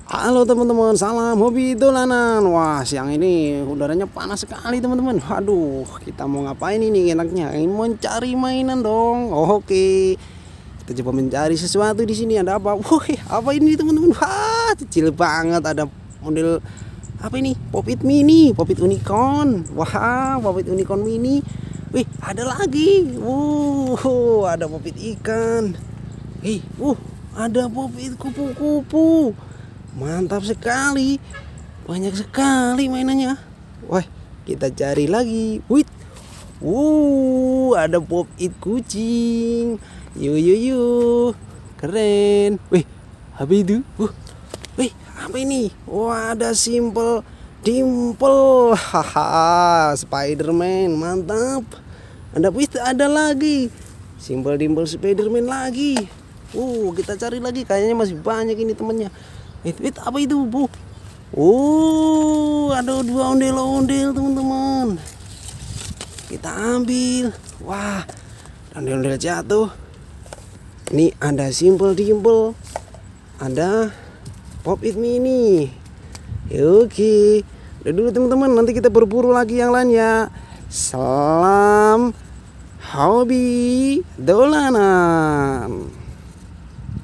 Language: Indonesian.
Halo teman-teman, salam hobi dolanan. Wah, siang ini udaranya panas sekali teman-teman. Waduh, kita mau ngapain ini enaknya? Ingin mencari mainan dong. Oke, kita coba mencari sesuatu di sini. Ada apa? Wih, apa ini teman-teman? Wah, kecil banget. Ada model apa ini? Pop-it mini, Pop-it unicorn. Wah, Pop-it unicorn mini. Wih, ada lagi. Ada Pop-it ikan. Ada Pop-it kupu-kupu. Mantap sekali. Banyak sekali mainannya. Wah, kita cari lagi. Wih. Ada Pop-it kucing. Yuk. Keren. Wih, apa itu? Wih, apa ini? Wah, ada Simple Dimple. Haha, Spiderman. Mantap. Ada lagi. Simple Dimple Spiderman lagi. Kita cari lagi. Kayaknya masih banyak ini temennya. Apa itu, Bu? Ada 2 ondel-ondel, teman-teman. Kita ambil. Wah, ondel-ondel jatuh. Ini ada Simple Dimple. Ada Pop-it mini. Oke. Udah dulu teman-teman, nanti kita berburu lagi yang lain ya. Salam hobi dolanan.